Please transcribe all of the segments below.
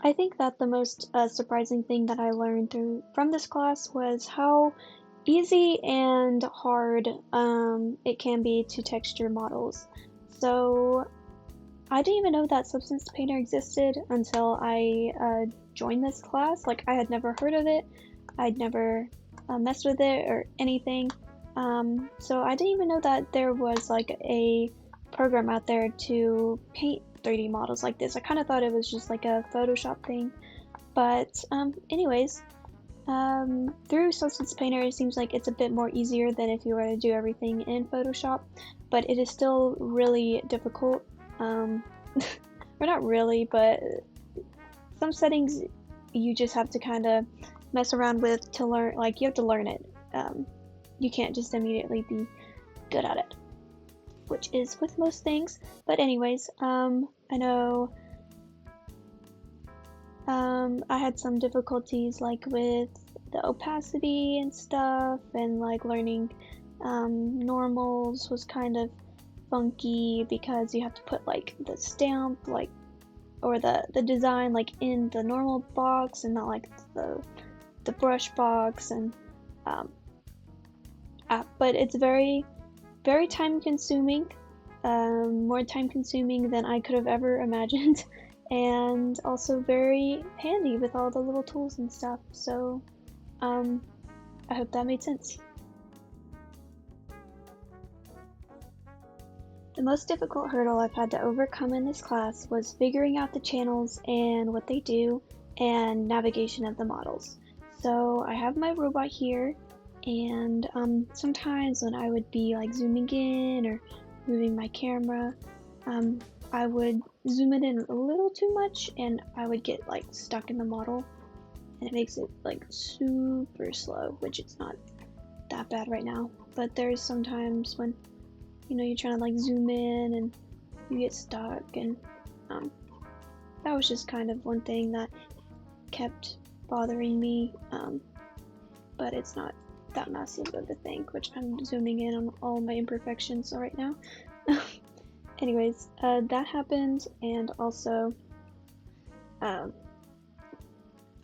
I think that the most surprising thing that I learned from this class was how easy and hard it can be to texture models. So I didn't even know that Substance Painter existed until I joined this class. Like, I had never heard of it, I'd never messed with it or anything. So I didn't even know that there was like a program out there to paint 3D models like this. I kind of thought it was just like a Photoshop thing. But anyways, through Substance Painter, it seems like it's a bit more easier than if you were to do everything in Photoshop, but it is still really difficult. Um, or not really, but some settings you just have to kind of mess around with to learn. Like, you have to learn it. You can't just immediately be good at it, which is with most things. But anyways, I know I had some difficulties like with the opacity and stuff, and like learning normals was kind of funky because you have to put like the stamp like or the design like in the normal box and not like the brush box, and um, but it's very time consuming, more time consuming than I could have ever imagined, and also very handy with all the little tools and stuff. So um, I hope that made sense. The most difficult hurdle I've had to overcome in this class was figuring out the channels and what they do, and navigation of the models. So I have my robot here, and sometimes when I would be like zooming in or moving my camera, um, I would zoom it in a little too much and I would get like stuck in the model, and it makes it like super slow, which it's not that bad right now. But there's sometimes when you're trying to like zoom in and you get stuck, and um, that was just kind of one thing that kept bothering me, but it's not that massive of a thing, which I'm zooming in on all my imperfections right now. Anyways, that happened, and also um,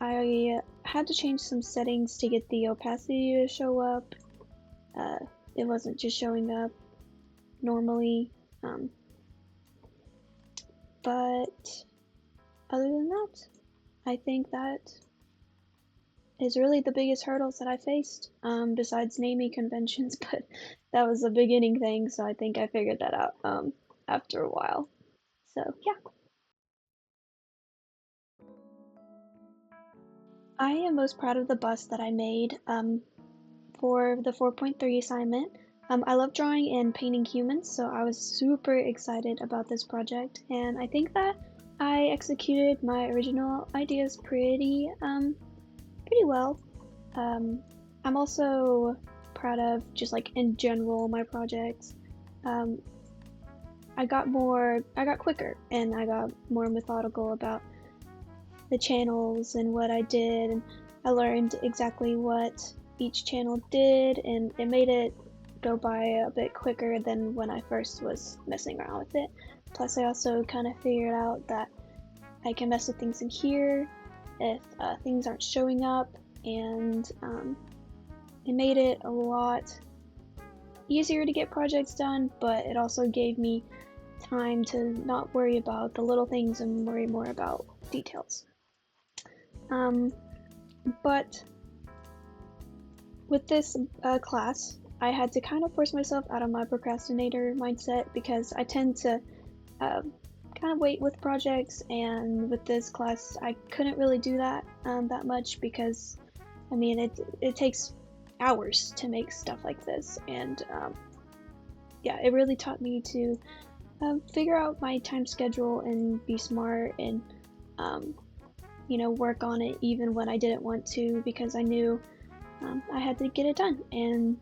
I had to change some settings to get the opacity to show up. Uh, it wasn't just showing up normally, but other than that, I think that is really the biggest hurdles that I faced, besides naming conventions, but that was a beginning thing, so I think I figured that out after a while. So yeah, I am most proud of the bust that I made for the 4.3 assignment. I love drawing and painting humans, so I was super excited about this project, and I think that I executed my original ideas pretty well. Um, I'm also proud of just like in general my projects. Um, I got quicker, and I got more methodical about the channels and what I did, and I learned exactly what each channel did, and it made it go by a bit quicker than when I first was messing around with it. Plus, I also kind of figured out that I can mess with things in here if things aren't showing up, and it made it a lot easier to get projects done, but it also gave me time to not worry about the little things and worry more about details. Um, but with this class, I had to kind of force myself out of my procrastinator mindset because I tend to uh, kind of wait with projects, and with this class, I couldn't really do that that much because, I mean, it takes hours to make stuff like this, and yeah, it really taught me to figure out my time schedule and be smart, and um, work on it even when I didn't want to, because I knew I had to get it done. And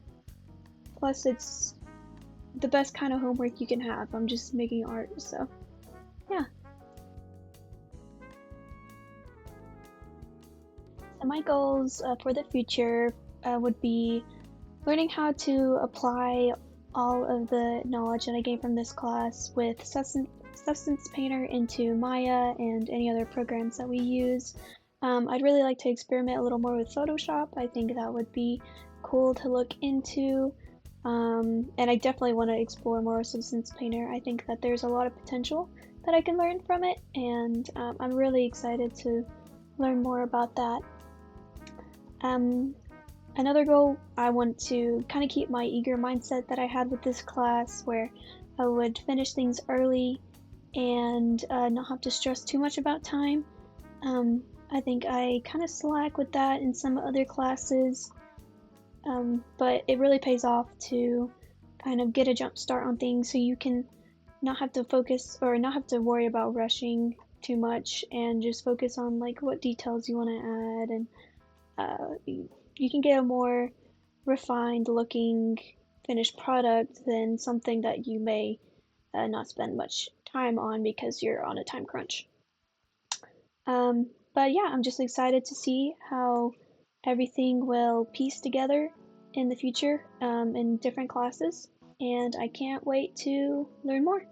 plus, it's the best kind of homework you can have. I'm just making art, so yeah. So my goals for the future would be learning how to apply all of the knowledge that I gained from this class with Substance Painter into Maya and any other programs that we use. I'd really like to experiment a little more with Photoshop. I think that would be cool to look into. And I definitely want to explore more Substance Painter. I think that there's a lot of potential that I can learn from it, and I'm really excited to learn more about that. Another goal, I want to kind of keep my eager mindset that I had with this class, where I would finish things early and not have to stress too much about time. I think I kind of slack with that in some other classes, but it really pays off to kind of get a jump start on things so you can not have to focus or not have to worry about rushing too much and just focus on like what details you want to add, and you can get a more refined looking finished product than something that you may not spend much time on because you're on a time crunch. But yeah, I'm just excited to see how everything will piece together in the future in different classes, and I can't wait to learn more.